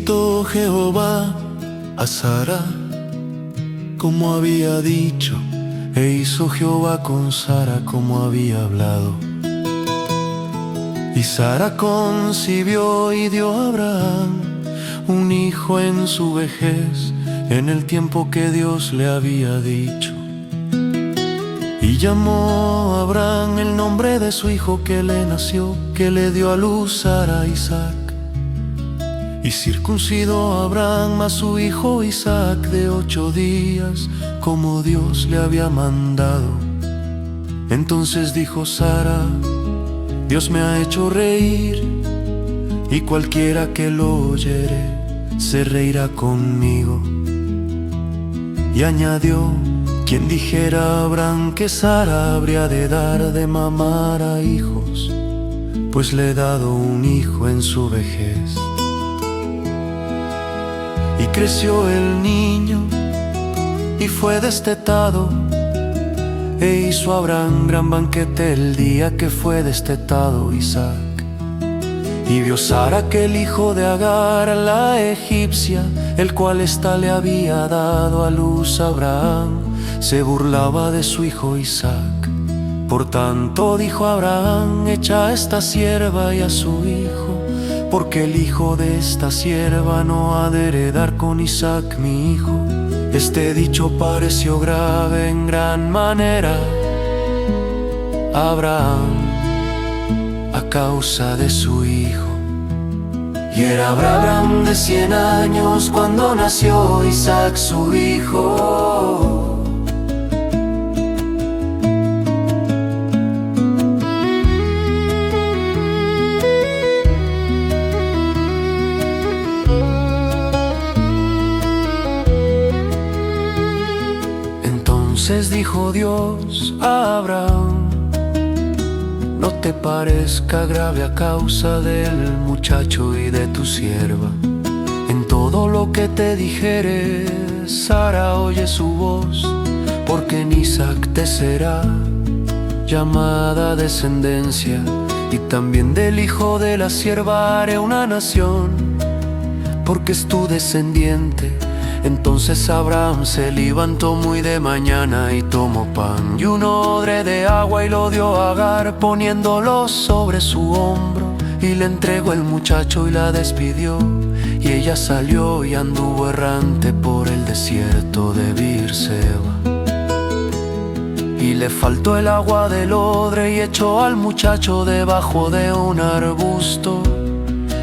contestó Jehová a Sara como había dicho, e hizo Jehová con Sara como había hablado. Y Sara concibió y dio a Abraham un hijo en su vejez, en el tiempo que Dios le había dicho. Y llamó a Abraham el nombre de su hijo que le nació, que le dio a luz Sara, Isaac. Y circuncidó a Abraham a su hijo Isaac de 8 días, como Dios le había mandado. Entonces dijo Sara: Dios me ha hecho reír, y cualquiera que lo oyere se reirá conmigo. Y añadió: quien dijera a Abraham que Sara habría de dar de mamar a hijos, pues le he dado un hijo en su vejez. Y creció el niño y fue destetado, e hizo Abraham gran banquete el día que fue destetado Isaac. Y vio Sara que el hijo de Agar, la egipcia, el cual ésta le había dado a luz a Abraham, se burlaba de su hijo Isaac. Por tanto dijo Abraham: echa a esta sierva y a su hijo, porque el hijo de esta sierva no ha de heredar con Isaac mi hijo. Este dicho pareció grave en gran manera a Abraham a causa de su hijo. Y era Abraham de 100 años cuando nació Isaac su hijo. Entonces dijo Dios a Abraham: no te parezca grave a causa del muchacho y de tu sierva. En todo lo que te dijere, Sara oye su voz, porque en Isaac te será llamada descendencia, y también del hijo de la sierva haré una nación, porque es tu descendiente. Entonces Abraham se levantó muy de mañana y tomó pan y un odre de agua y lo dio a Agar, poniéndolo sobre su hombro, y le entregó el muchacho y la despidió. Y ella salió y anduvo errante por el desierto de Beerseba. Y le faltó el agua del odre y echó al muchacho debajo de un arbusto,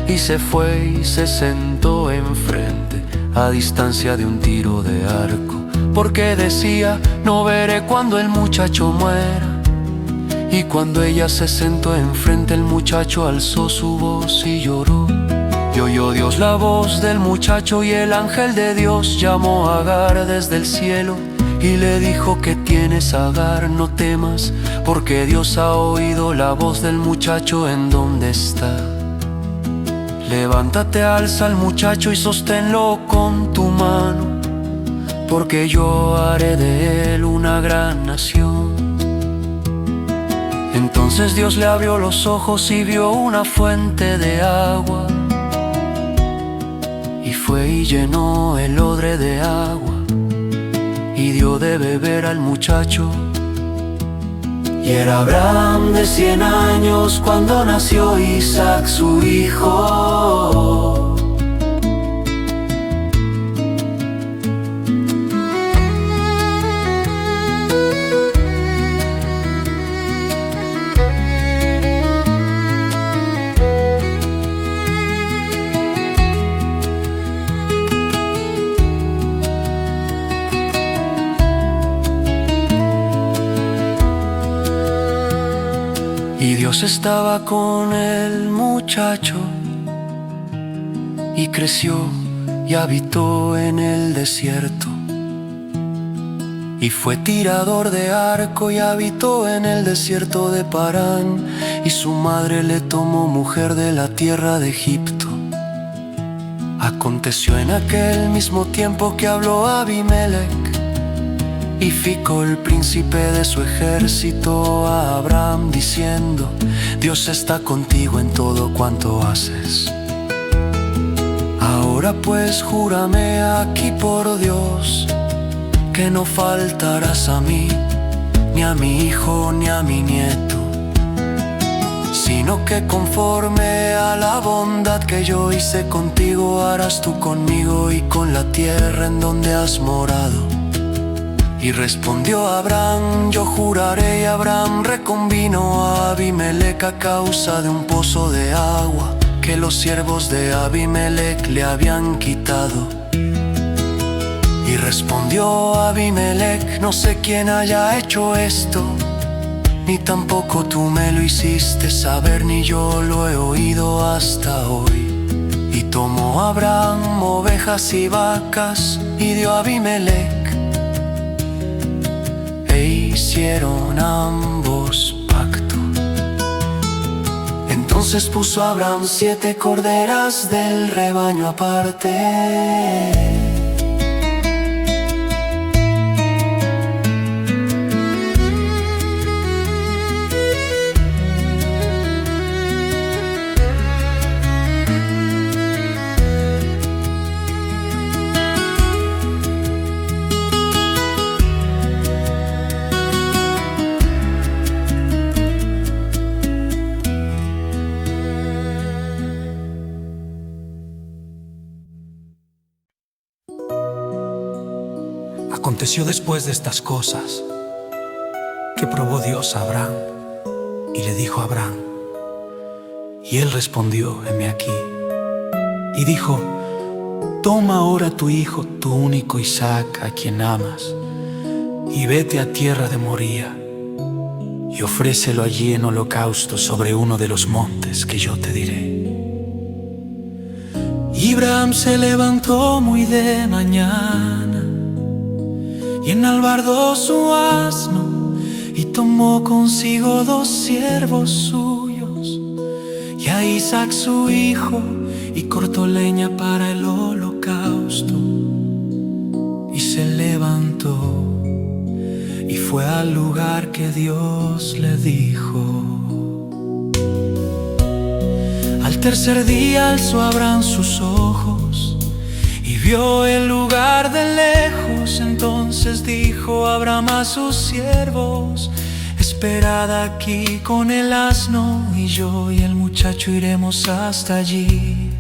y se fue y se sentó enfrente, a distancia de un tiro de arco, porque decía: no veré cuando el muchacho muera. Y cuando ella se sentó enfrente, el muchacho alzó su voz y lloró. Y oyó Dios la voz del muchacho, y el ángel de Dios llamó a Agar desde el cielo, y le dijo: ¿qué tienes, Agar? No temas, porque Dios ha oído la voz del muchacho en donde está. Levántate, alza al muchacho y sosténlo con tu mano, porque yo haré de él una gran nación. Entonces Dios le abrió los ojos y vio una fuente de agua, y fue y llenó el odre de agua, y dio de beber al muchacho. Y era Abraham de 100 años cuando nació Isaac su hijo. Y Dios estaba con el muchacho, y creció y habitó en el desierto. Y fue tirador de arco y habitó en el desierto de Parán, y su madre le tomó mujer de la tierra de Egipto. Aconteció en aquel mismo tiempo que habló Abimelech y Ficol, príncipe de su ejército, a Abraham diciendo: Dios está contigo en todo cuanto haces. Ahora Ahora pues júrame aquí por Dios que no faltarás a mí, ni a mi hijo, ni a mi nieto, sino que conforme a la bondad que yo hice contigo, harás tú conmigo y con la tierra en donde has morado. Y respondió Abraham: yo juraré. Y Abraham reconvino a Abimelec a causa de un pozo de agua que los siervos de Abimelec le habían quitado. Y respondió Abimelec: no sé quién haya hecho esto, ni tampoco tú me lo hiciste saber, ni yo lo he oído hasta hoy. Y tomó Abraham ovejas y vacas y dio a Abimelec, e hicieron ambos pacto. Entonces puso Abraham 7 corderas del rebaño aparte. Aconteció después de estas cosas que probó Dios a Abraham y le dijo a Abraham, y él respondió: heme aquí. Y dijo: toma ahora tu hijo, tu único Isaac, a quien amas, y vete a tierra de Moría, y ofrécelo allí en holocausto sobre uno de los montes que yo te diré. Y Abraham se levantó muy de mañana y enalbardó su asno, y tomó consigo 2 siervos suyos y a Isaac su hijo, y cortó leña para el holocausto, y se levantó y fue al lugar que Dios le dijo. Al tercer día alzó Abraham sus ojos y vio el lugar de lejos. Entonces dijo Abraham a sus siervos: esperad aquí con el asno, y yo y el muchacho iremos hasta allí,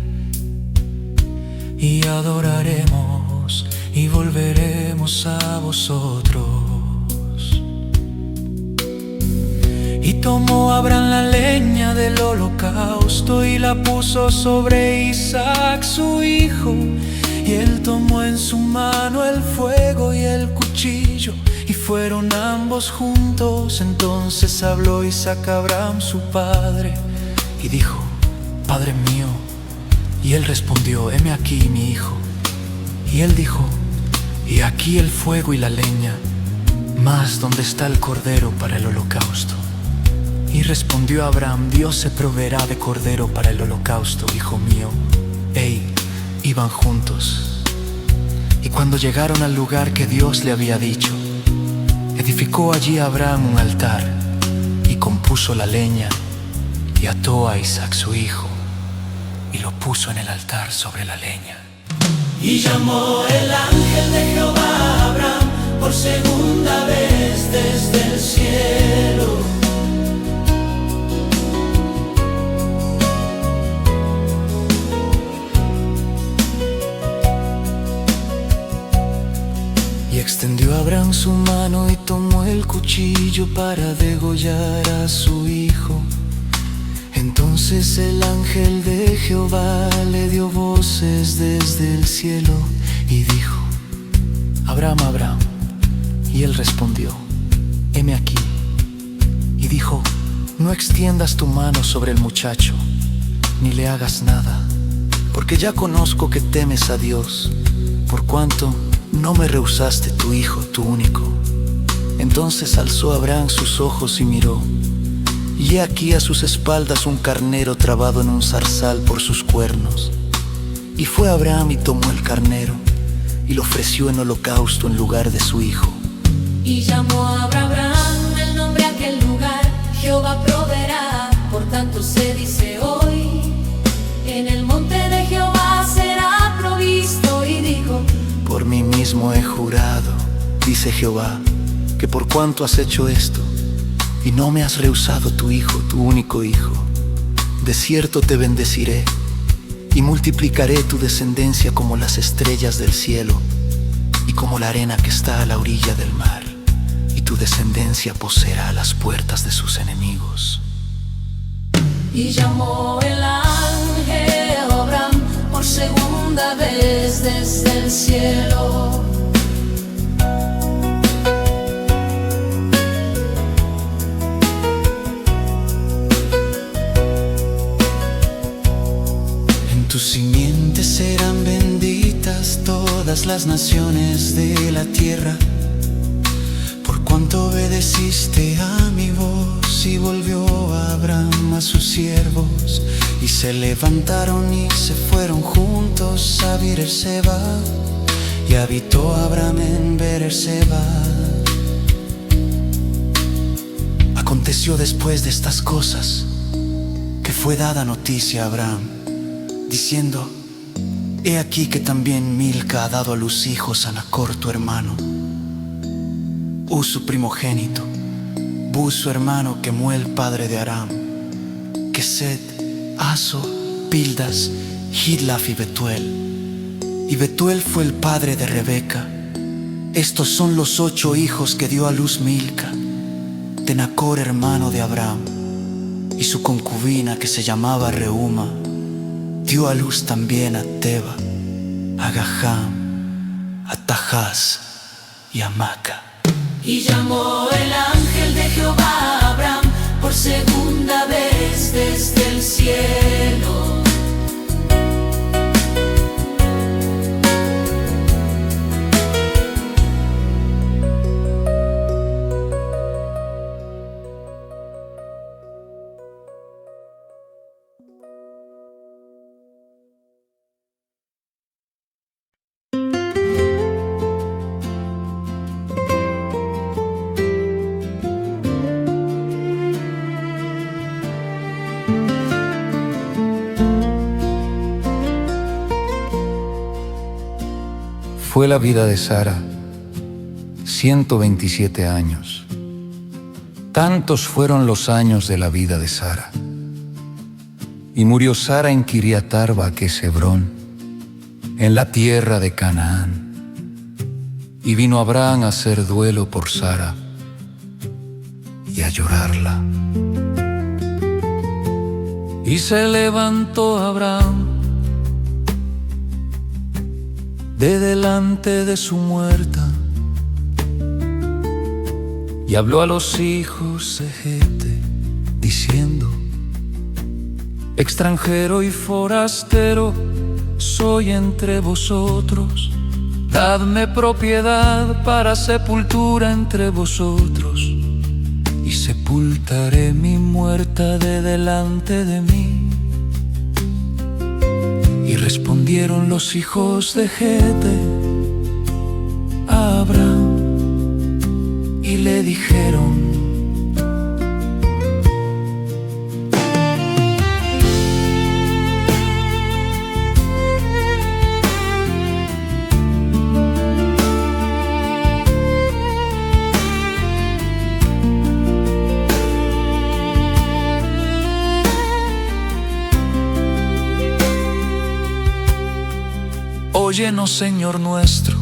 y adoraremos y volveremos a vosotros. Y tomó Abraham la leña del holocausto y la puso sobre Isaac su hijo, y él tomó en su mano el fuego y el cuchillo, y fueron ambos juntos. Entonces habló Isaac a Abraham su padre y dijo: Padre mío. Y él respondió: heme aquí, mi hijo. Y él dijo: y aquí el fuego y la leña, mas ¿dónde está el cordero para el holocausto? Y respondió Abraham: Dios se proveerá de cordero para el holocausto, hijo mío. Iban juntos. Y cuando llegaron al lugar que Dios le había dicho, edificó allí Abraham un altar, y compuso la leña, y ató a Isaac su hijo, y lo puso en el altar sobre la leña. Y llamó el ángel de Jehová a Abraham por segunda vez desde el cielo. Y extendió Abraham su mano y tomó el cuchillo para degollar a su hijo. Entonces el ángel de Jehová le dio voces desde el cielo y dijo: Abraham, Abraham. Y él respondió: heme aquí. Y dijo: no extiendas tu mano sobre el muchacho, ni le hagas nada, porque ya conozco que temes a Dios, por cuanto no me rehusaste tu hijo, tu único. Entonces alzó Abraham sus ojos y miró, y he aquí a sus espaldas un carnero trabado en un zarzal por sus cuernos. Y fue Abraham y tomó el carnero, y lo ofreció en holocausto en lugar de su hijo. Y llamó a Abraham el nombre a aquel lugar: Jehová proveerá. Por tanto se dice hoy: en el monte de Jehová será proveído. mismo he jurado, dice Jehová, que por cuanto has hecho esto, y no me has rehusado tu hijo, tu único hijo, de cierto te bendeciré, y multiplicaré tu descendencia como las estrellas del cielo, y como la arena que está a la orilla del mar, y tu descendencia poseerá las puertas de sus enemigos. Y llamó el ángel a Abraham por segunda vez desde el cielo. En tu simiente serán benditas todas las naciones de la tierra, por cuanto obedeciste a mi voz. Y volvió Abraham a sus siervos, y se levantaron y se fueron juntos a Beerseba, y habitó Abraham en Beerseba. Aconteció después de estas cosas que fue dada noticia a Abraham, diciendo: he aquí que también Milca ha dado a luz hijos a Nachor tu hermano, Uz su primogénito, Buz su hermano, Kemuel padre de Aram, Kesed, Aso, Pildas, Hidlaf y Betuel. Y Betuel fue el padre de Rebeca. Estos son los 8 hijos que dio a luz Milca, de Nachor hermano de Abraham. Y su concubina, que se llamaba Reuma, dio a luz también a Teba, a Gaham, a Tahaz y a Maca. Y llamó el ángel de Jehová a Abraham por segunda vez desde el cielo. Fue la vida de Sara 127 años. Tantos fueron los años de la vida de Sara. Y murió Sara en Kiriat Arba, que es Hebrón, en la tierra de Canaán. Y vino Abraham a hacer duelo por Sara y a llorarla. Y se levantó Abraham de delante de su muerta, y habló a los hijos de Hete, diciendo: extranjero y forastero soy entre vosotros, dadme propiedad para sepultura entre vosotros, y sepultaré mi muerta de delante de mí. Y respondieron los hijos de Hete a Abraham y le dijeron: óyenos, Señor nuestro,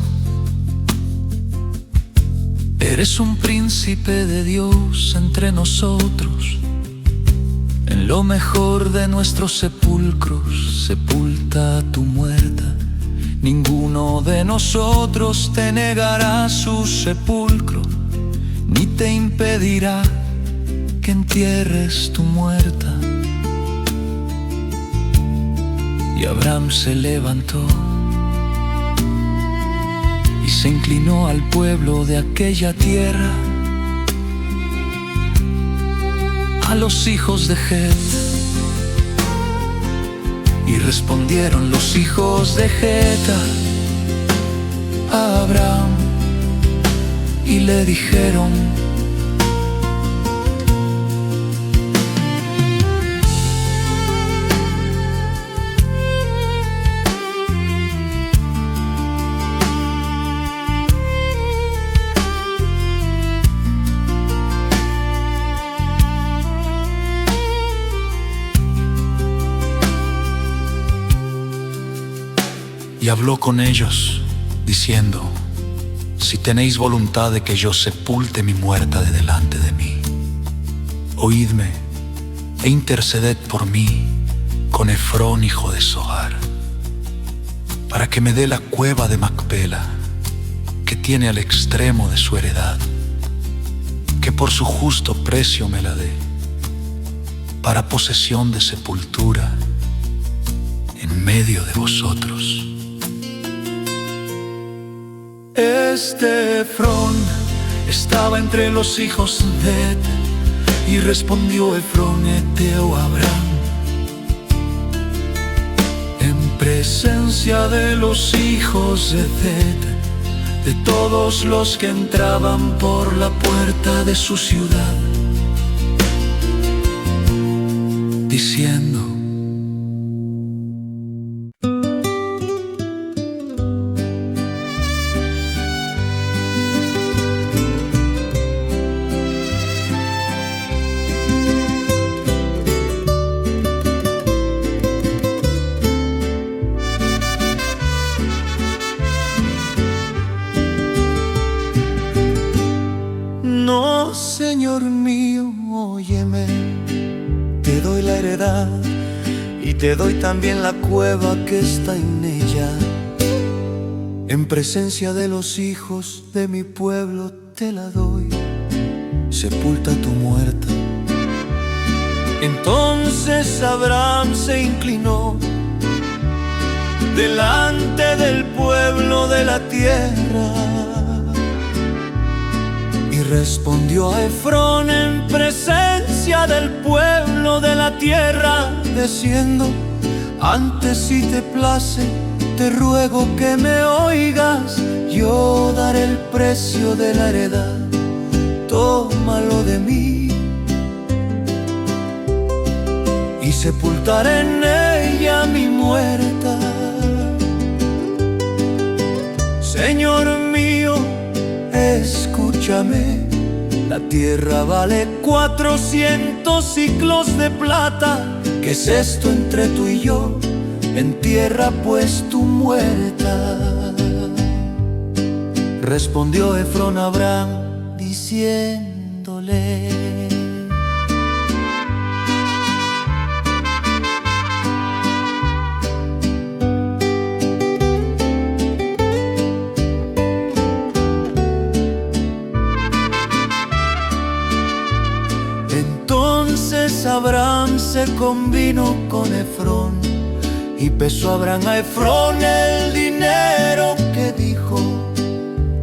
eres un príncipe de Dios entre nosotros. En lo mejor de nuestros sepulcros sepulta a tu muerta. Ninguno de nosotros te negará su sepulcro, ni te impedirá que entierres tu muerta. Y Abraham se levantó y se inclinó al pueblo de aquella tierra, a los hijos de Het. Y respondieron los hijos de Het a Abraham y le dijeron: Y habló con ellos, diciendo: si tenéis voluntad de que yo sepulte mi muerta de delante de mí, oídme e interceded por mí con Efrón hijo de Zohar, para que me dé la cueva de Macpela, que tiene al extremo de su heredad, que por su justo precio me la dé, para posesión de sepultura en medio de vosotros. Este Efrón estaba entre los hijos de Et, y respondió Efrón eteo a Abraham en presencia de los hijos de Het, de todos los que entraban por la puerta de su ciudad, diciendo: no, Señor mío, óyeme, te doy la heredad y te doy también la cueva que está en ella. En presencia de los hijos de mi pueblo te la doy, sepulta tu muerta. Entonces Abraham se inclinó delante del pueblo de la tierra y respondió a Efrón en presencia del pueblo de la tierra, diciendo: antes, si te place, te ruego que me oigas. Yo daré el precio de la heredad, tómalo de mí, y sepultaré en ella mi muerta. Señor mío, escúchame, la tierra vale 400 siclos de plata. ¿Qué es esto entre tú y yo? Entierra pues tu muerta. Respondió Efrón a Abraham diciéndole: entonces Abraham se convino con Efrón, y pesó Abraham a Efrón el dinero que dijo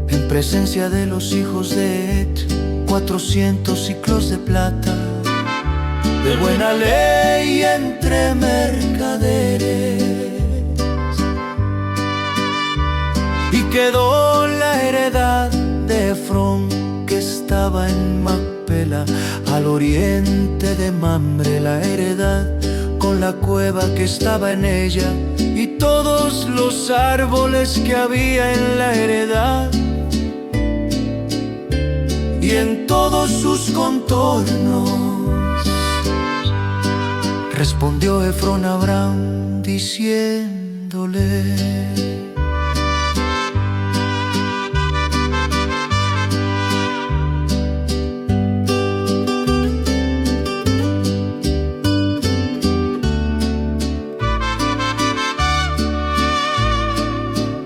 en presencia de los hijos de Et, 400 siclos de plata, de buena ley entre mercaderes. Y quedó la heredad de Efrón, que estaba en Macpela, al oriente de Mamre, la heredad con la cueva que estaba en ella, y todos los árboles que había en la heredad, y en todos sus contornos. Respondió Efrón a Abraham diciéndole: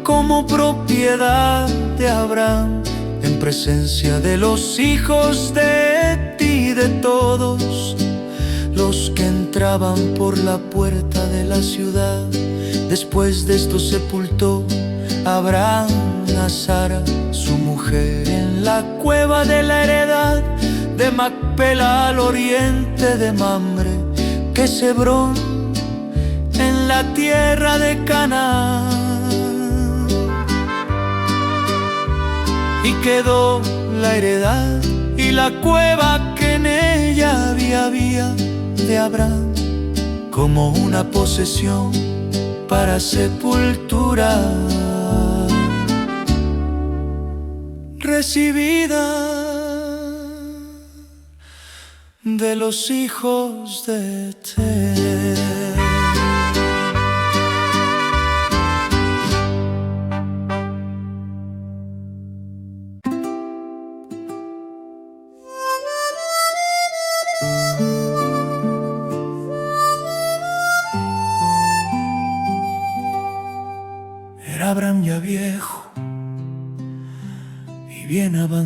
como propiedad de Abraham, en presencia de los hijos de ti, de todos los que entraban por la puerta de la ciudad. Después de esto sepultó Abraham a Sara, su mujer, en la cueva de la heredad de Macpela, al oriente de Mamre, que es Hebrón, en la tierra de Canaán. Y quedó la heredad y la cueva que en ella había de Abraham, como una posesión para sepultura, recibida de los hijos de Et.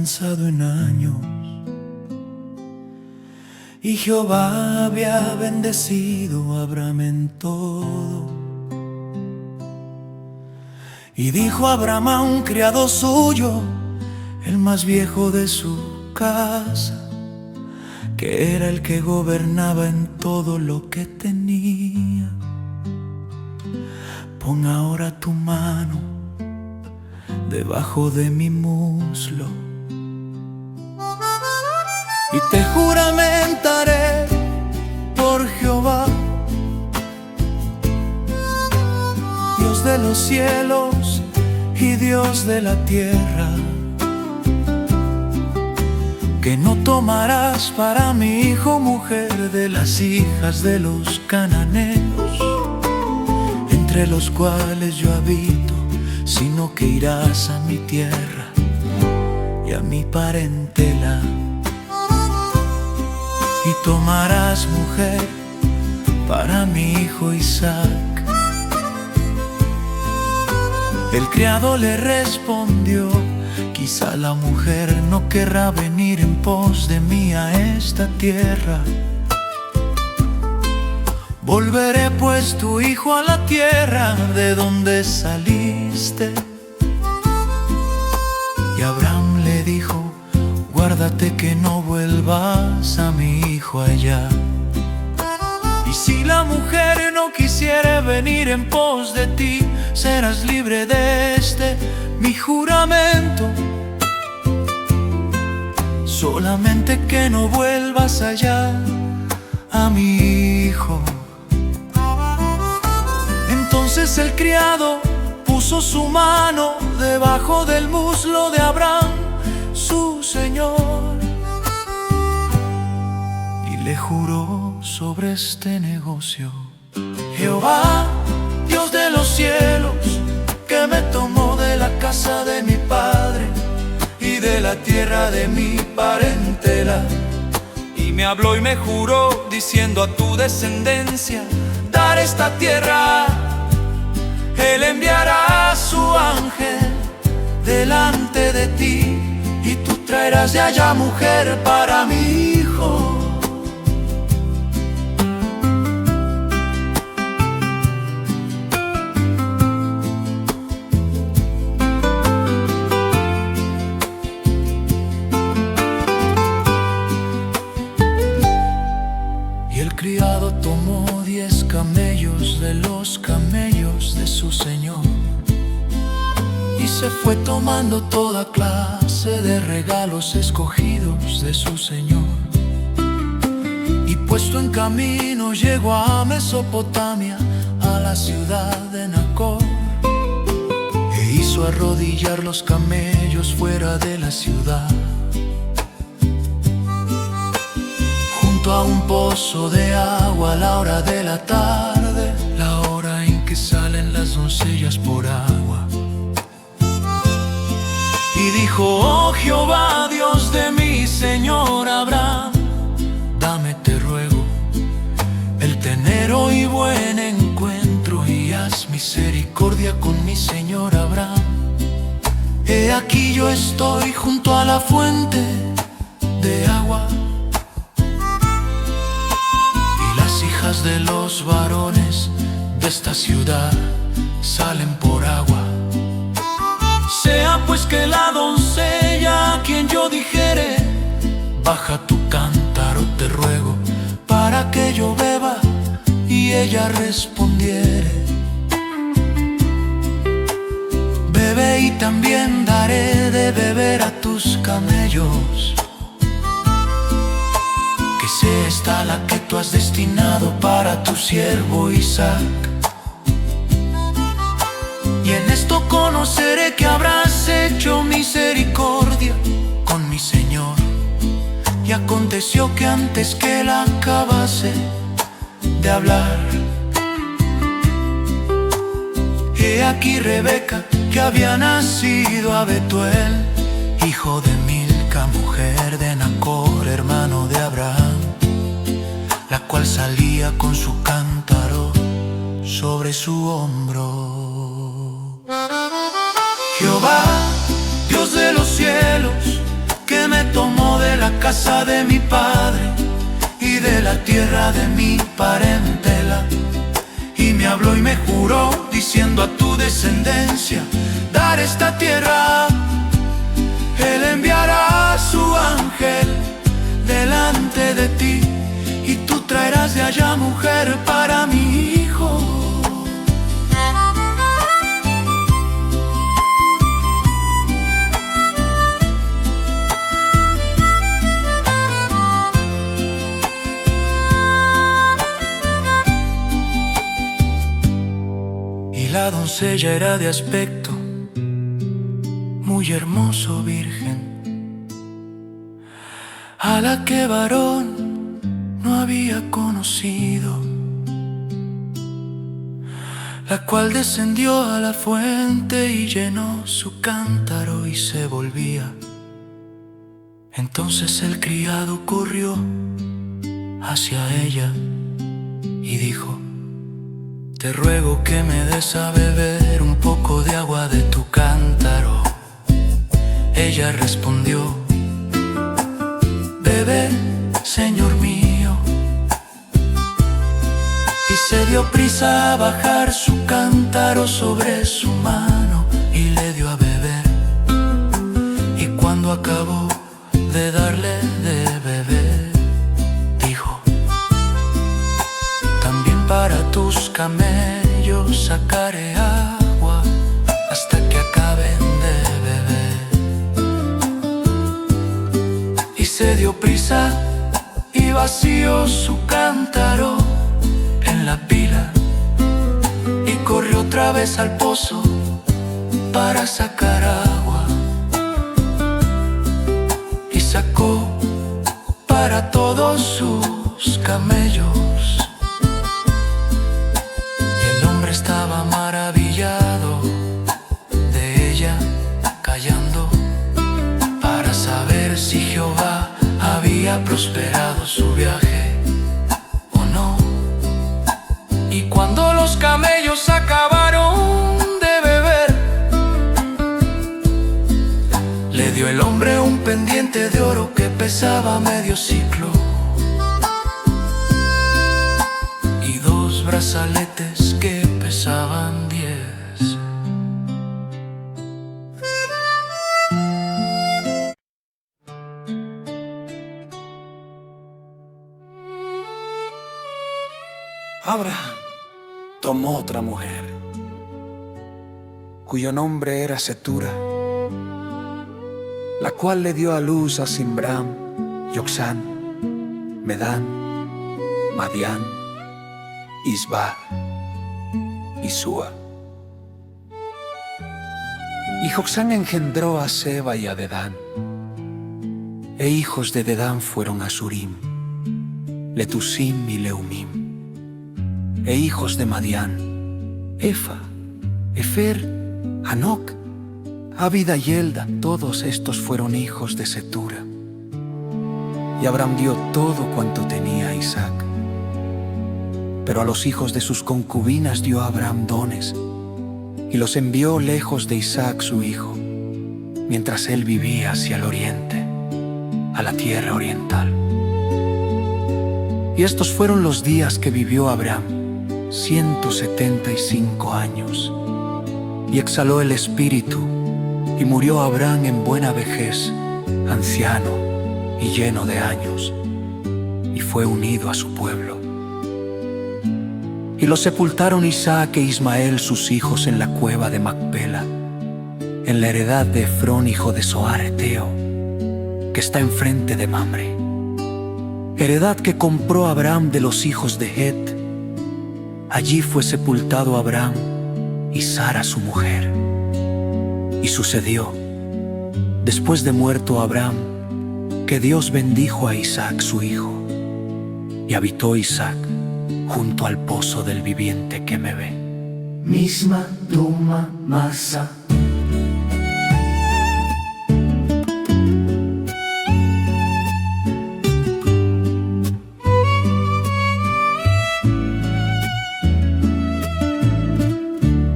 avanzado en años, y Jehová había bendecido a Abraham en todo. Y dijo Abraham a un criado suyo, el más viejo de su casa, que era el que gobernaba en todo lo que tenía: pon ahora tu mano debajo de mi muslo, y te juramentaré por Jehová, Dios de los cielos y Dios de la tierra, que no tomarás para mi hijo mujer de las hijas de los cananeos, entre los cuales yo habito, sino que irás a mi tierra y a mi parentela, y tomarás mujer para mi hijo Isaac. El criado le respondió: quizá la mujer no querrá venir en pos de mí a esta tierra. Volveré pues tu hijo a la tierra de donde saliste. Y Abraham le dijo: guárdate que no vuelvas a mi hijo allá. Y si la mujer no quisiere venir en pos de ti, serás libre de mi juramento. Solamente que no vuelvas allá a mi hijo. Entonces el criado puso su mano debajo del muslo de Abraham, su señor, y le juró sobre este negocio: Jehová, Dios de los cielos, que me tomó de la casa de mi padre y de la tierra de mi parentela, y me habló y me juró, diciendo: a tu descendencia dar esta tierra. Él enviará a su ángel delante de ti, y tú traerás de allá mujer para mi hijo. Y el criado tomó 10 camellos de los camellos de su señor, y se fue tomando toda clase de regalos escogidos de su señor. Y puesto en camino llegó a Mesopotamia, a la ciudad de Nacor, e hizo arrodillar los camellos fuera de la ciudad, junto a un pozo de agua a la hora de la tarde, la hora en que salen las doncellas por agua. Y dijo: oh Jehová, Dios de mi señor Abraham, dame, te ruego, el tener hoy buen encuentro, y haz misericordia con mi señor Abraham. He aquí yo estoy junto a la fuente de agua, de los varones de esta ciudad salen por agua. Sea pues que la doncella a quien yo dijere: baja tu cántaro, te ruego, para que yo beba, y ella respondiere: bebe, y también daré de beber a tus camellos. Sea esta la que tú has destinado para tu siervo Isaac. Y en esto conoceré que habrás hecho misericordia con mi señor. Y aconteció que antes que él acabase de hablar, he aquí Rebeca, que había nacido a Betuel, hijo de Milca, mujer de Nacor, hermano de Abraham, la cual salía con su cántaro sobre su hombro. Jehová, Dios de los cielos, casa de mi padre y de la tierra de mi parentela. Y me habló y me juró, diciendo: a tu descendencia dar esta tierra. Él enviará a su ángel delante de ti, y tú traerás de allá mujer para mi hijo. La doncella era de aspecto muy hermoso, virgen, a la que varón no había conocido, la cual descendió a la fuente y llenó su cántaro y se volvía. Entonces el criado corrió hacia ella y dijo: te ruego que me des a beber un poco de agua de tu cántaro. Ella respondió: bebe, señor mío. Y se dio prisa a bajar su cántaro sobre su mano y le dio a beber. Y cuando acabó de darle de beber, dijo: también para tus camellos sacaré agua hasta que acaben de beber. Y se dio prisa y vació su cántaro en la pila, y corrió otra vez al pozo para sacar agua. Y sacó para todos sus camellos. Estaba maravillado de ella, callando para saber si Jehová había prosperado su viaje o no. Y cuando los camellos acabaron de beber, le dio el hombre un pendiente de oro que pesaba medio siclo y 2 brazaletes que pesaban 10. Abraham tomó otra mujer, cuyo nombre era Setura, la cual le dio a luz a Simbram, Yoxán, Medán, Madián, Isba y Sua. Y Joxán engendró a Seba y a Dedán, e hijos de Dedán fueron Asurim, Letusim y Leumim, e hijos de Madián, Efa, Efer, Anoc, Abida y Elda. Todos estos fueron hijos de Setura. Y Abraham dio todo cuanto tenía a Isaac. Pero a los hijos de sus concubinas dio a Abraham dones, y los envió lejos de Isaac su hijo, mientras él vivía hacia el oriente, a la tierra oriental. Y estos fueron los días que vivió Abraham, 175 años. Y exhaló el espíritu, y murió Abraham en buena vejez, anciano y lleno de años, y fue unido a su pueblo. Y lo sepultaron Isaac e Ismael sus hijos en la cueva de Macpela, en la heredad de Efrón hijo de Zohar Eteo, que está enfrente de Mamre, heredad que compró Abraham de los hijos de Het. Allí fue sepultado Abraham y Sara su mujer. Y sucedió, después de muerto Abraham, que Dios bendijo a Isaac su hijo, y habitó Isaac junto al pozo del viviente que me ve. Misma Duma Masa.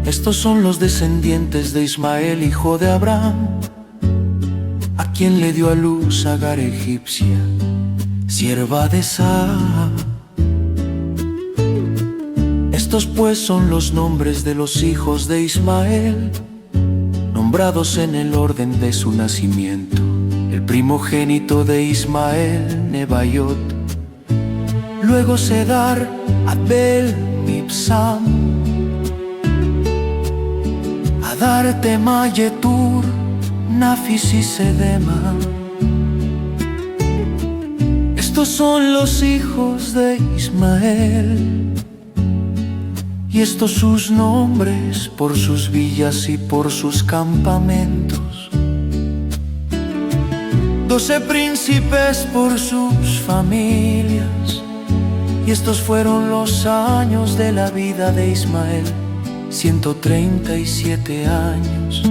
Estos son los descendientes de Ismael, hijo de Abraham. A quien le dio a luz a Agar egipcia, sierva de Sara. Estos pues son los nombres de los hijos de Ismael, nombrados en el orden de su nacimiento. El primogénito de Ismael, Nebaiot, luego Cedar, Adbel, Mibsam, Adar, Tema, Yetur, Nafis y Sedema. Estos son los hijos de Ismael, y estos sus nombres por sus villas y por sus campamentos. 12 príncipes por sus familias, y estos fueron los años de la vida de Ismael, 137 años.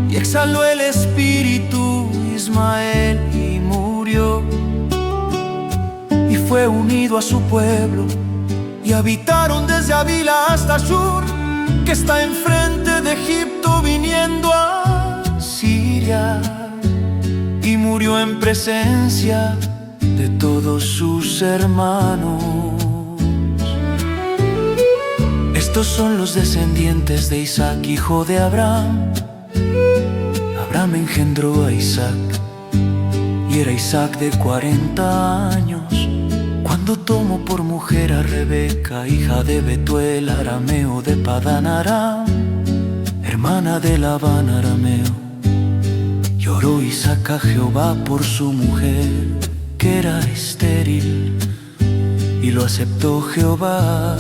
Y exhaló el espíritu Ismael y murió, y fue unido a su pueblo, y habitaron desde Avila hasta Shur, que está enfrente de Egipto, viniendo a Siria. Y murió en presencia de todos sus hermanos. Estos son los descendientes de Isaac, hijo de Abraham. Abraham engendró a Isaac, y era Isaac de 40 años cuando tomó por mujer a Rebeca, hija de Betuel, arameo de Padán Aram, hermana de Labán arameo. Lloró Isaac a Jehová por su mujer, que era estéril, y lo aceptó Jehová,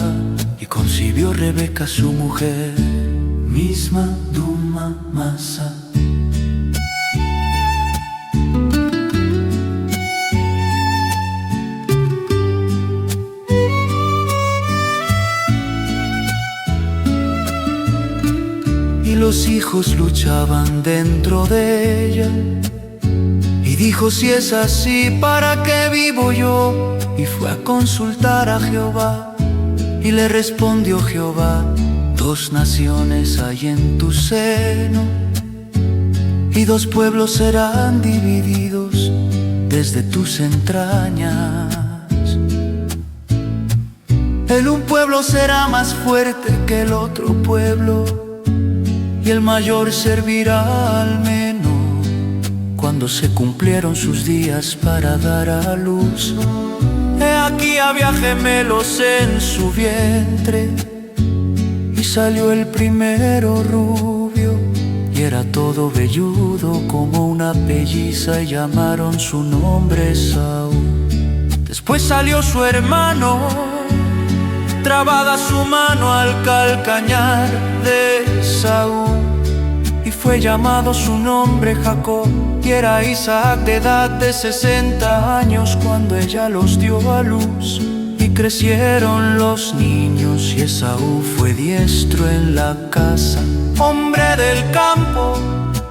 y concibió Rebeca su mujer. Misma Duma Masa. Los hijos luchaban dentro de ella, y dijo: si es así, ¿para qué vivo yo? Y fue a consultar a Jehová, y le respondió Jehová: 2 naciones hay en tu seno, y 2 pueblos serán divididos desde tus entrañas. El un pueblo será más fuerte que el otro pueblo, y el mayor servirá al menor. Cuando se cumplieron sus días para dar a luz, he aquí había gemelos en su vientre, y salió el primero rubio, y era todo velludo como una pelliza, y llamaron su nombre Esaú. Después salió su hermano, trabada su mano al calcañar de Esaú, y fue llamado su nombre Jacob. Y era Isaac de edad de 60 años cuando ella los dio a luz, y crecieron los niños, y Esaú fue diestro en la casa, hombre del campo.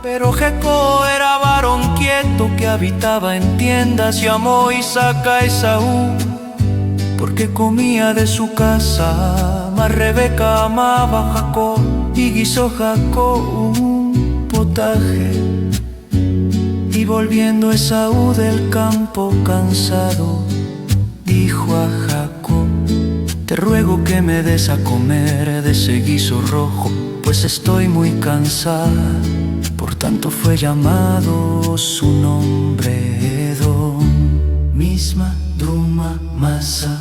Pero Jacob era varón quieto que habitaba en tiendas, y amó Isaac a Esaú porque comía de su casa. Mas Rebeca amaba a Jacob, y guisó Jacob un potaje. Y volviendo Esaú del campo cansado, dijo a Jacob: te ruego que me des a comer de ese guiso rojo, pues estoy muy cansada. Por tanto fue llamado su nombre Edom. Misma Duma Masa.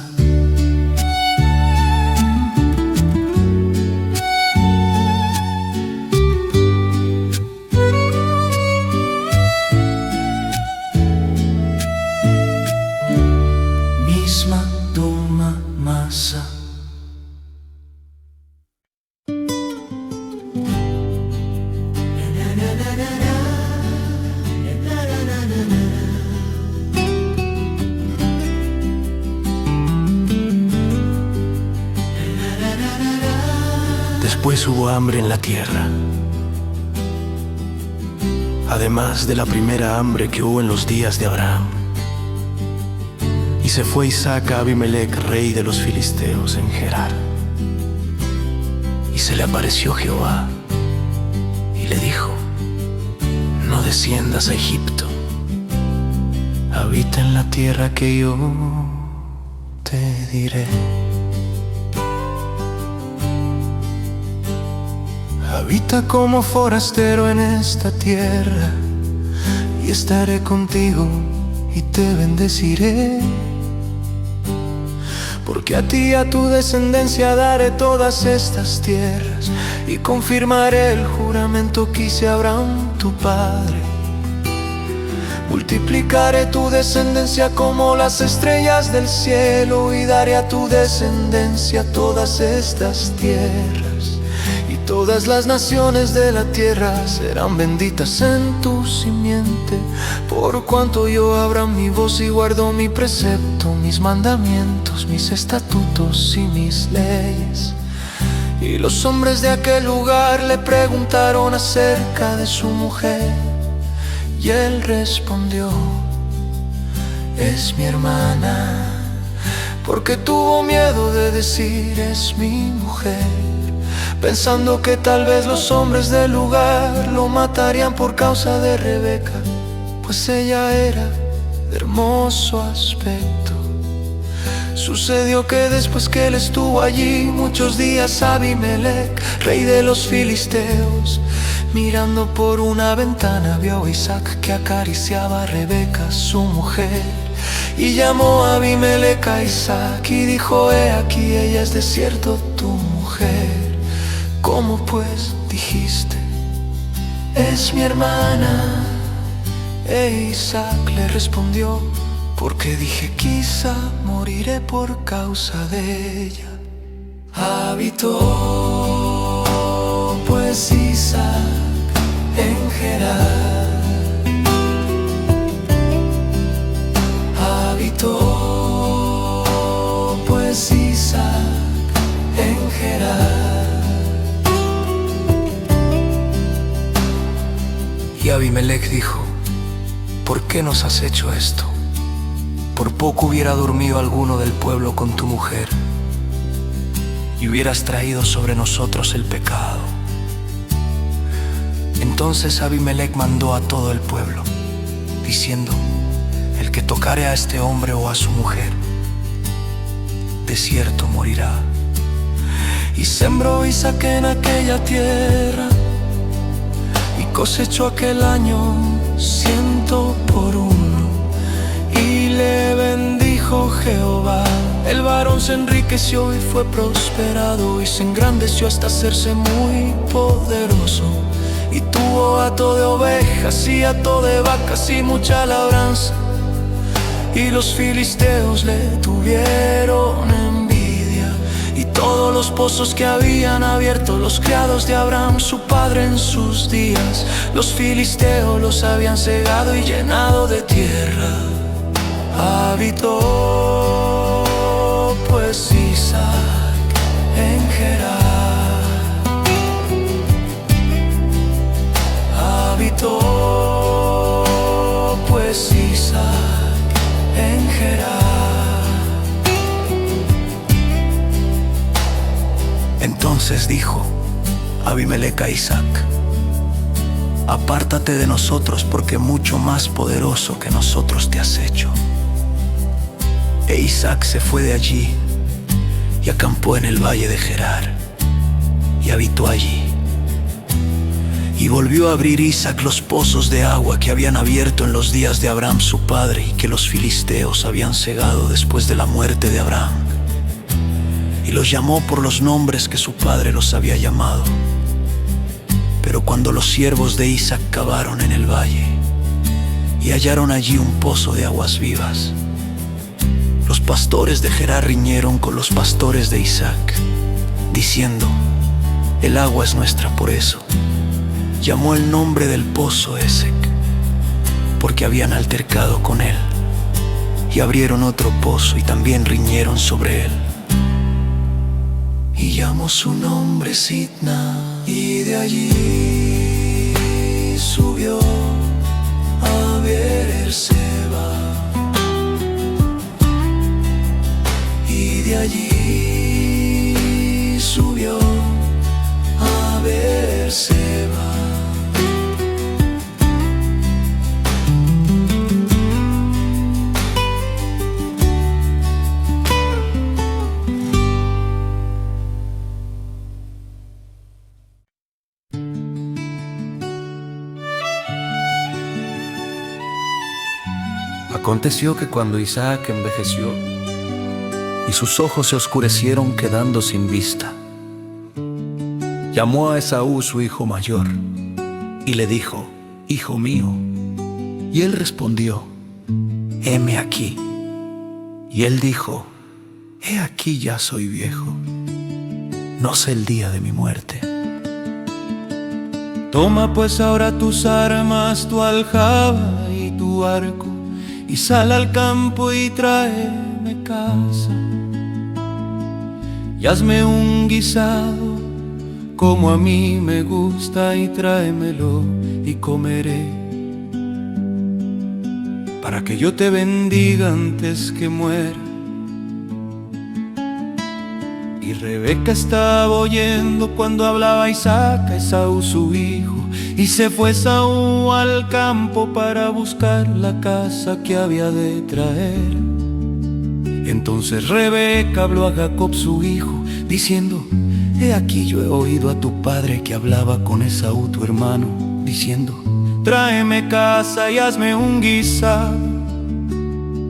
Misma Duma Masa. Después hubo hambre en la tierra, además de la primera hambre que hubo en los días de Abraham. Y se fue Isaac a Abimelec, rey de los filisteos, en Gerar. Y se le apareció Jehová y le dijo: no desciendas a Egipto. Habita en la tierra que yo te diré. Habita como forastero en esta tierra, y estaré contigo y te bendeciré. Porque a ti y a tu descendencia daré todas estas tierras, y confirmaré el juramento que hice a Abraham tu padre. Multiplicaré tu descendencia como las estrellas del cielo, y daré a tu descendencia todas estas tierras. Y todas las naciones de la tierra serán benditas en tu simiente, por cuanto yo abra mi voz y guardo mi precepto, mis mandamientos, mis estatutos y mis leyes. Y los hombres de aquel lugar le preguntaron acerca de su mujer, y él respondió: es mi hermana, porque tuvo miedo de decir es mi mujer, pensando que tal vez los hombres del lugar lo matarían por causa de Rebeca, pues ella era de hermoso aspecto. Sucedió que después que él estuvo allí muchos días, Abimelec, rey de los filisteos, mirando por una ventana, vio a Isaac que acariciaba a Rebeca, su mujer. Y llamó a Abimelec a Isaac y dijo: he aquí, ella es de cierto tu mujer. ¿Cómo pues dijiste, es mi hermana? E Isaac le respondió: porque dije, quizá moriré por causa de ella. Habitó pues Isaac en Gerar. Habitó pues Isaac en Gerar. Y Abimelec dijo: ¿por qué nos has hecho esto? Por poco hubiera dormido alguno del pueblo con tu mujer, y hubieras traído sobre nosotros el pecado. Entonces Abimelec mandó a todo el pueblo, diciendo: el que tocare a este hombre o a su mujer, de cierto morirá. Y sembró Isaac en aquella tierra, y cosechó aquel año 100 por 1. Y le bendijo Jehová. El varón se enriqueció y fue prosperado, y se engrandeció hasta hacerse muy poderoso. Y tuvo hato de ovejas y hato de vacas y mucha labranza. Y los filisteos le tuvieron envidia. Y todos los pozos que habían abierto los criados de Abraham su padre en sus días, los filisteos los habían cegado y llenado de tierra. Habitó pues Isaac en Gerar. Habitó pues Isaac en Gerar. Entonces dijo Abimelec a Isaac: apártate de nosotros, porque mucho más poderoso que nosotros te has hecho. E Isaac se fue de allí y acampó en el valle de Gerar, y habitó allí. Y volvió a abrir Isaac los pozos de agua que habían abierto en los días de Abraham su padre, y que los filisteos habían cegado después de la muerte de Abraham. Y los llamó por los nombres que su padre los había llamado. Pero cuando los siervos de Isaac cavaron en el valle y hallaron allí un pozo de aguas vivas, los pastores de Gerar riñeron con los pastores de Isaac, diciendo: el agua es nuestra. Por eso llamó el nombre del pozo Esek, porque habían altercado con él. Y abrieron otro pozo y también riñeron sobre él. Y llamó su nombre Sitna. Y de allí subió a Beerseba. Y de allí subió a Beerseba. Aconteció que cuando Isaac envejeció y sus ojos se oscurecieron quedando sin vista, llamó a Esaú su hijo mayor y le dijo: Hijo mío. Y él respondió: Heme aquí. Y él dijo: He aquí ya soy viejo, no sé el día de mi muerte. Toma pues ahora tus armas, tu aljaba y tu arco, y sal al campo y tráeme caza. Y hazme un guisado como a mí me gusta, y tráemelo y comeré, para que yo te bendiga antes que muera. Y Rebeca estaba oyendo cuando hablaba Isaac a Esaú su hijo, y se fue Esaú al campo para buscar la caza que había de traer. Entonces Rebeca habló a Jacob su hijo, diciendo: He aquí yo he oído a tu padre que hablaba con Esaú tu hermano, diciendo: Tráeme caza y hazme un guisado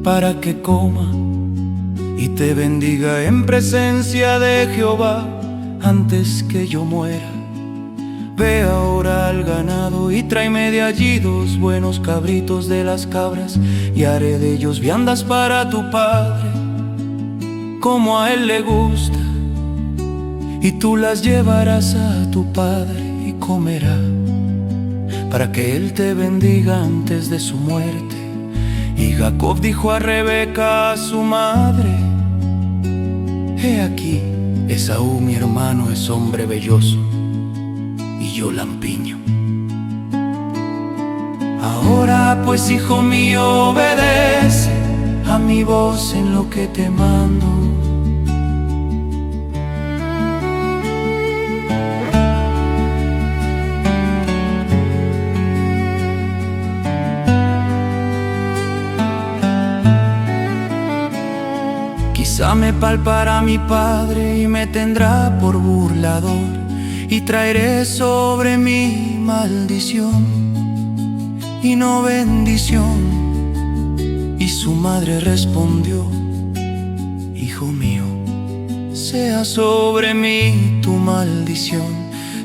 para que coma y te bendiga en presencia de Jehová antes que yo muera. Ve ahora al ganado y tráeme de allí 2 buenos cabritos de las cabras, y haré de ellos viandas para tu padre, como a él le gusta, y tú las llevarás a tu padre y comerá, para que él te bendiga antes de su muerte. Y Jacob dijo a Rebeca, su madre: He aquí, Esaú mi hermano es hombre velloso, y yo lampiño. Ahora pues, hijo mío, obedece a mi voz en lo que te mando. Quizá me palpará mi padre y me tendrá por burlador, y traeré sobre mí maldición y no bendición. Y su madre respondió: Hijo mío, sea sobre mí tu maldición,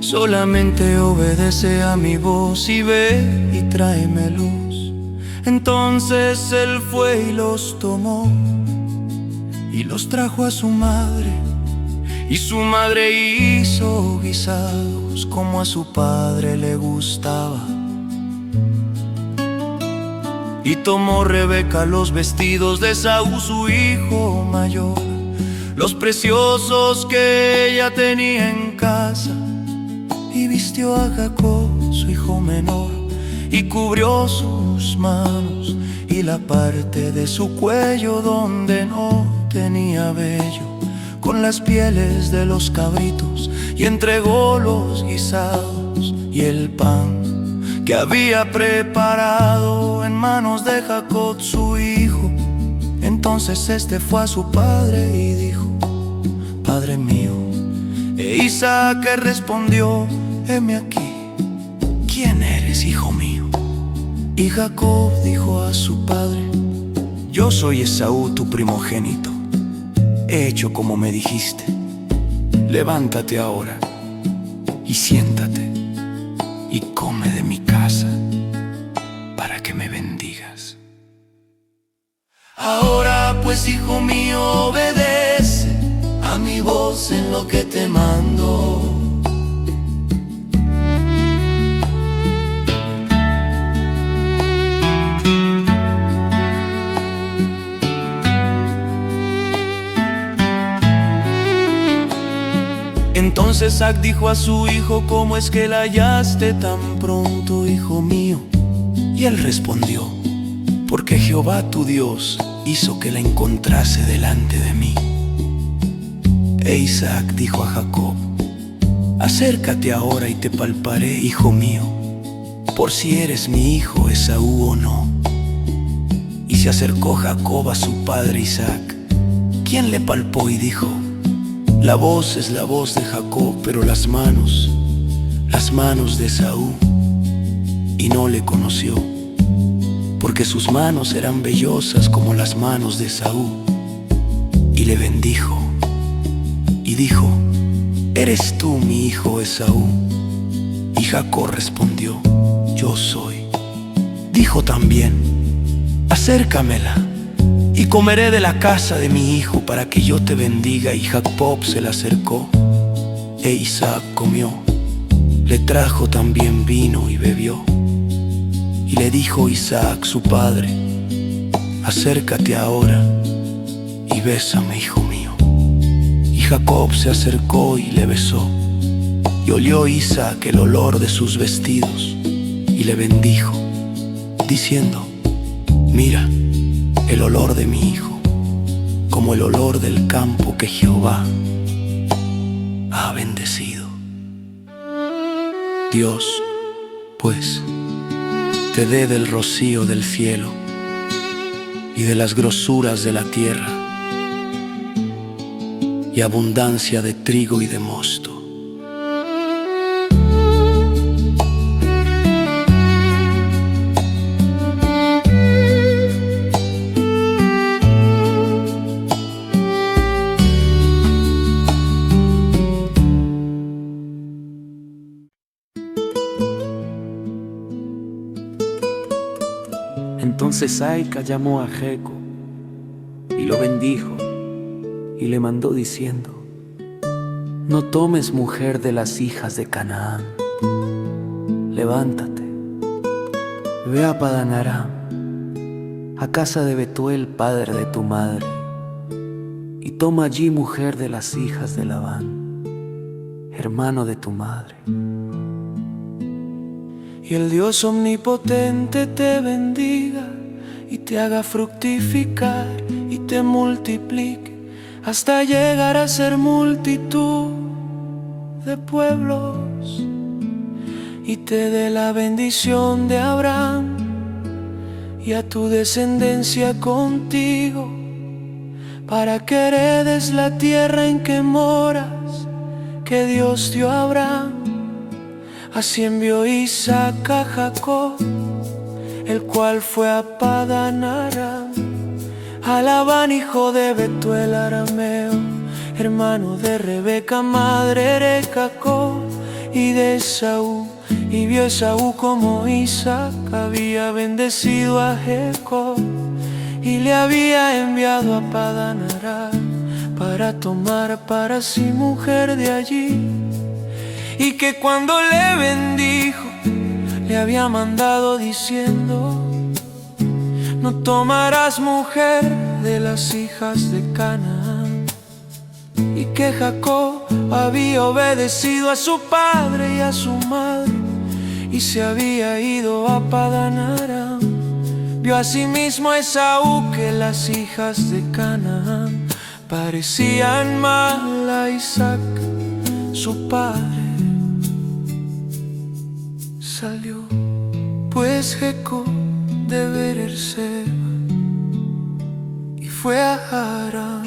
solamente obedece a mi voz y ve y tráemelos. Entonces él fue y los tomó y los trajo a su madre, y su madre hizo guisados como a su padre le gustaba. Y tomó Rebeca los vestidos de Esaú su hijo mayor, los preciosos que ella tenía en casa, y vistió a Jacob su hijo menor, y cubrió sus manos y la parte de su cuello donde no tenía vello con las pieles de los cabritos, y entregó los guisados y el pan que había preparado en manos de Jacob su hijo. Entonces este fue a su padre y dijo: Padre mío. E Isaac respondió: Heme aquí, ¿quién eres, hijo mío? Y Jacob dijo a su padre: Yo soy Esaú tu primogénito, he hecho como me dijiste. Levántate ahora y siéntate y come de mi casa para que me bendigas. Ahora pues, hijo mío, obedece a mi voz en lo que te mando. Entonces Isaac dijo a su hijo: ¿Cómo es que la hallaste tan pronto, hijo mío? Y él respondió: Porque Jehová tu Dios hizo que la encontrase delante de mí. E Isaac dijo a Jacob: Acércate ahora y te palparé, hijo mío, por si eres mi hijo Esaú o no. Y se acercó Jacob a su padre Isaac, quien le palpó y dijo: La voz es la voz de Jacob, pero las manos de Esaú. Y no le conoció, porque porque sus manos eran vellosas como las manos de Esaú. Y le bendijo y dijo: ¿Eres tú mi hijo Esaú? Y Jacob respondió: Yo soy. Dijo también: acércamela y comeré de la casa de mi hijo para que yo te bendiga. Y Jacob se la acercó e Isaac comió. Le trajo también vino y bebió. Y le dijo Isaac su padre: acércate ahora y bésame, hijo mío. Y Jacob se acercó y le besó. Y olió Isaac el olor de sus vestidos y le bendijo, diciendo: mira, el olor de mi hijo, como el olor del campo que Jehová ha bendecido. Dios, pues, te dé del rocío del cielo y de las grosuras de la tierra, y abundancia de trigo y de mosto. Entonces Aika llamó a Jacob y lo bendijo y le mandó diciendo: no tomes mujer de las hijas de Canaán. Levántate, ve a Padán Aram, a casa de Betuel, padre de tu madre, y toma allí mujer de las hijas de Labán, hermano de tu madre. Y el Dios omnipotente te bendiga y te haga fructificar y te multiplique hasta llegar a ser multitud de pueblos, y te dé la bendición de Abraham y a tu descendencia contigo, para que heredes la tierra en que moras, que Dios dio a Abraham. Así envió Isaac a Jacob, el cual fue a Padán Aram, a Labán hijo de Betuel arameo, hermano de Rebeca madre de Jacob y de Esaú. Y vio Esaú como Isaac había bendecido a Jacob, y le había enviado a Padán Aram para tomar para sí mujer de allí. Y que cuando le bendijo, le había mandado diciendo: no tomarás mujer de las hijas de Canaán. Y que Jacob había obedecido a su padre y a su madre, y se había ido a Padán Aram. Vio asimismo Esaú que las hijas de Canaán parecían mal a Isaac, su padre. Salió pues Jacob de Beerseba y fue a Harán.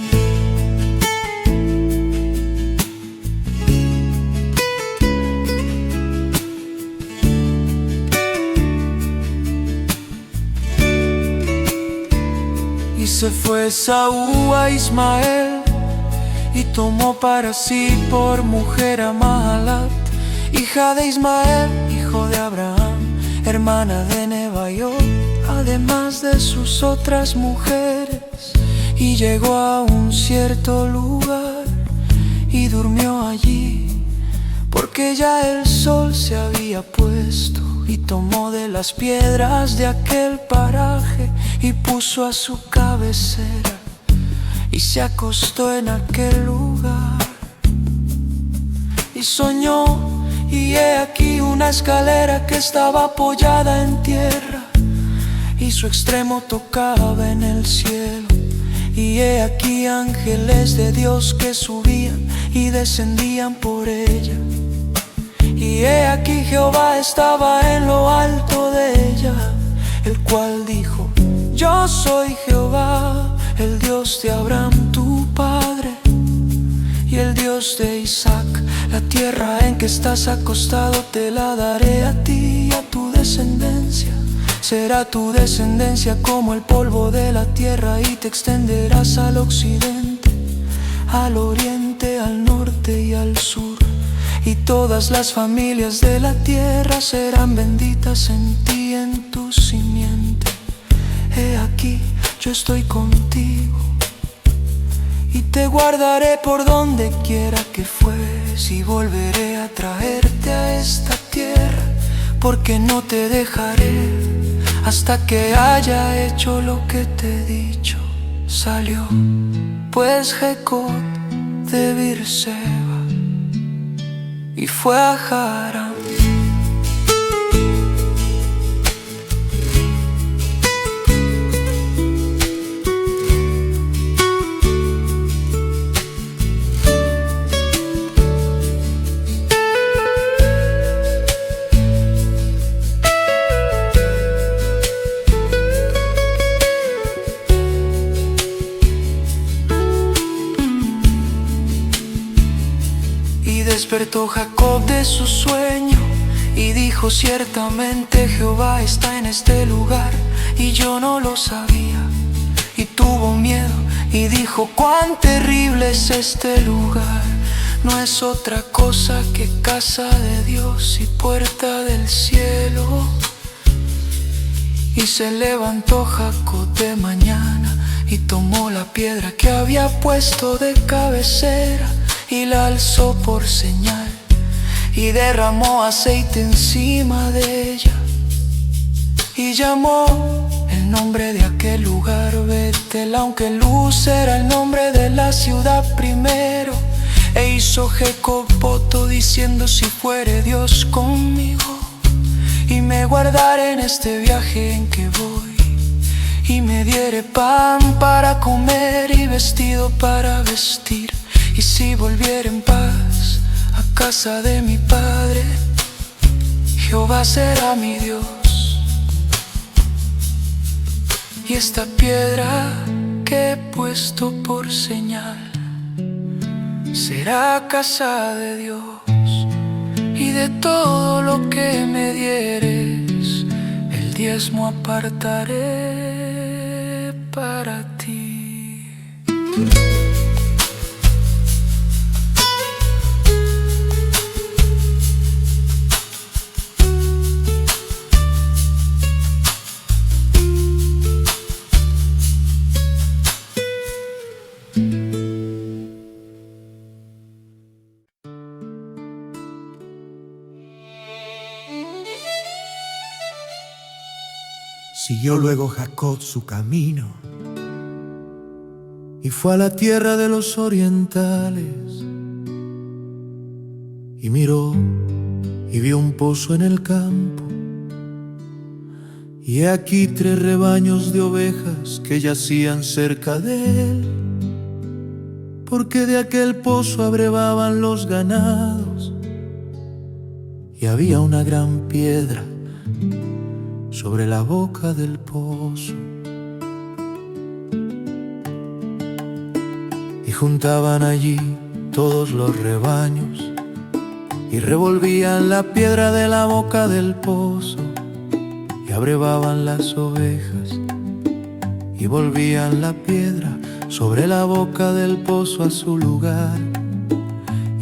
Y se fue Esaú a Ismael y tomó para sí por mujer a Mahalat, hija de Ismael, hijo de Abraham, hermana de Nebaiot, además de sus otras mujeres. Y llegó a un cierto lugar y durmió allí, porque ya el sol se había puesto. Y tomó de las piedras de aquel paraje y puso a su cabecera, y se acostó en aquel lugar. Y soñó, y he aquí una escalera que estaba apoyada en tierra, y su extremo tocaba en el cielo. Y he aquí ángeles de Dios que subían y descendían por ella. Y he aquí Jehová estaba en lo alto de ella, el cual dijo: yo soy Jehová, el Dios de Abraham tu padre, y el Dios de Isaac. La tierra en que estás acostado te la daré a ti y a tu descendencia. Será tu descendencia como el polvo de la tierra, y te extenderás al occidente, al oriente, al norte y al sur. Y todas las familias de la tierra serán benditas en ti, en tu simiente. He aquí, yo estoy contigo, y te guardaré por donde quiera que fueres, y volveré a traerte a esta tierra, porque no te dejaré hasta que haya hecho lo que te he dicho. Salió pues Jacob de Beerseba y fue a Harán. Despertó Jacob de su sueño y dijo: ciertamente Jehová está en este lugar, y yo no lo sabía. Y tuvo miedo y dijo: cuán terrible es este lugar. No es otra cosa que casa de Dios y puerta del cielo. Y se levantó Jacob de mañana y tomó la piedra que había puesto de cabecera y la alzó por señal, y derramó aceite encima de ella, y llamó el nombre de aquel lugar Betel, aunque Luz era el nombre de la ciudad primero. E hizo Jacob voto diciendo: si fuere Dios conmigo, y me guardare en este viaje en que voy, y me diere pan para comer y vestido para vestir, y si volviera en paz a casa de mi padre, Jehová será mi Dios. Y esta piedra que he puesto por señal será casa de Dios. Y de todo lo que me dieres, el diezmo apartaré para ti. Siguió luego Jacob su camino y fue a la tierra de los orientales, y miró y vio un pozo en el campo, y he aquí 3 rebaños de ovejas que yacían cerca de él, porque de aquel pozo abrevaban los ganados, y había una gran piedra sobre la boca del pozo. Y juntaban allí todos los rebaños, y revolvían la piedra de la boca del pozo, y abrevaban las ovejas, y volvían la piedra sobre la boca del pozo a su lugar.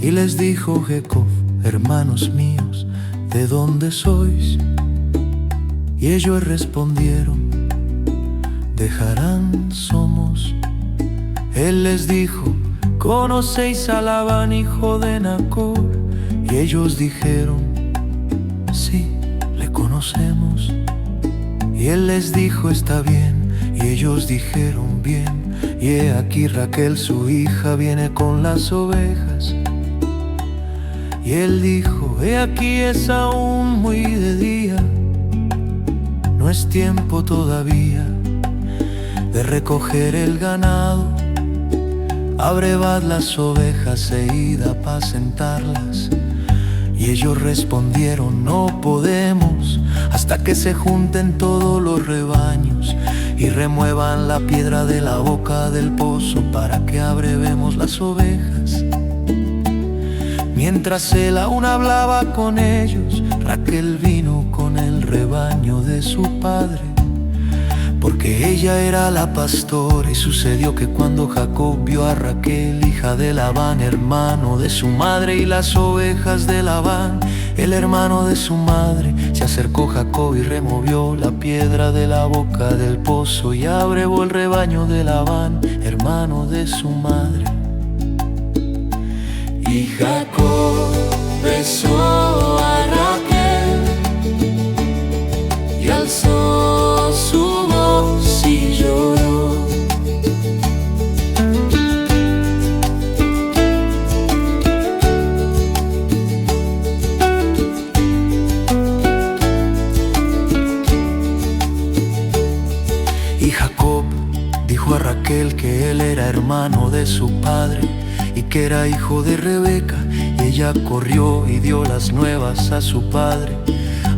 Y les dijo Jacob: hermanos míos, ¿de dónde sois? Y ellos respondieron: de Harán somos. Él les dijo: ¿conocéis a Labán, hijo de Nacor? Y ellos dijeron: sí, le conocemos. Y él les dijo: está bien. Y ellos dijeron: bien. Y he aquí Raquel su hija viene con las ovejas. Y él dijo: he aquí es aún muy de día, no es tiempo todavía de recoger el ganado. Abrevad las ovejas e id a apacentarlas. Y ellos respondieron: no podemos hasta que se junten todos los rebaños y remuevan la piedra de la boca del pozo para que abrevemos las ovejas. Mientras él aún hablaba con ellos, Raquel vino con el rebaño de su padre, porque ella era la pastora. Y sucedió que cuando Jacob vio a Raquel, hija de Labán, hermano de su madre, y las ovejas de Labán, el hermano de su madre, se acercó Jacob y removió la piedra de la boca del pozo, y abrevó el rebaño de Labán, hermano de su madre. Y Jacob besó a Raquel y alzó su voz y lloró. Y Jacob dijo a Raquel que él era hermano de su padre y que era hijo de Rebeca, y ella corrió y dio las nuevas a su padre.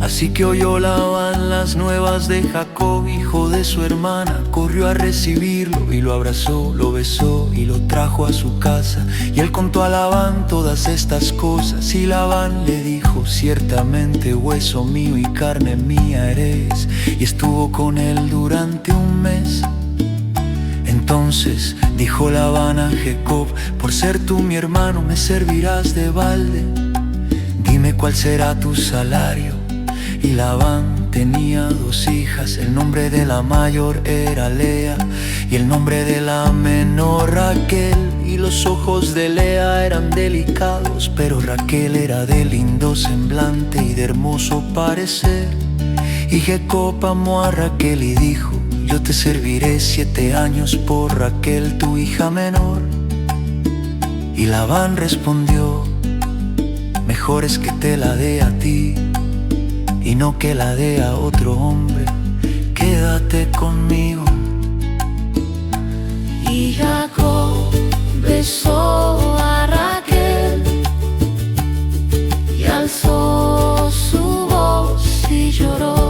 Así que oyó Labán las nuevas de Jacob, hijo de su hermana, corrió a recibirlo y lo abrazó, lo besó y lo trajo a su casa. Y él contó a Labán todas estas cosas, y Labán le dijo: ciertamente hueso mío y carne mía eres. Y estuvo con él durante un mes. Entonces dijo Labán a Jacob: por ser tú mi hermano me servirás de balde, dime cuál será tu salario. Y Labán tenía 2 hijas, el nombre de la mayor era Lea y el nombre de la menor Raquel. Y los ojos de Lea eran delicados, pero Raquel era de lindo semblante y de hermoso parecer. Y Jacob amó a Raquel y dijo: yo te serviré 7 años por Raquel, tu hija menor. Y Labán respondió: mejor es que te la dé a ti y no que la dé a otro hombre, quédate conmigo. Y Jacob besó a Raquel y alzó su voz y lloró.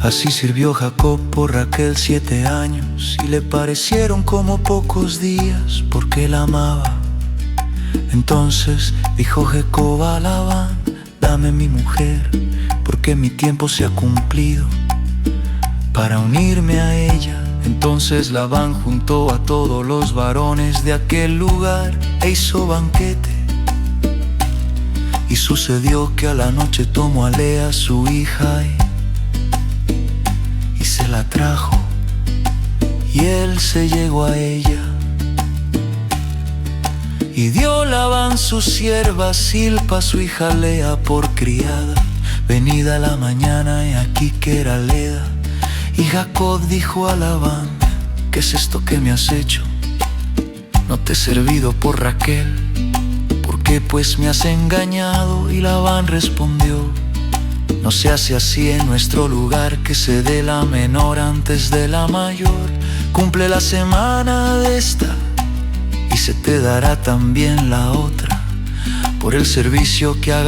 Así sirvió Jacob por Raquel 7 años, y le parecieron como pocos días, porque la amaba. Entonces dijo Jacob a Labán: dame mi mujer, porque mi tiempo se ha cumplido para unirme a ella. Entonces Labán juntó a todos los varones de aquel lugar e hizo banquete. Y sucedió que a la noche tomó a Lea su hija y se la trajo, y él se llegó a ella. Y dio Labán su sierva Silpa, su hija Lea, por criada. Venida la mañana, he aquí que era Leda. Y Jacob dijo a Labán: ¿qué es esto que me has hecho? No te he servido por Raquel, ¿por qué pues me has engañado? Y Labán respondió: no se hace así en nuestro lugar, que se dé la menor antes de la mayor. Cumple la semana de esta y se te dará también la otra, por el servicio que haga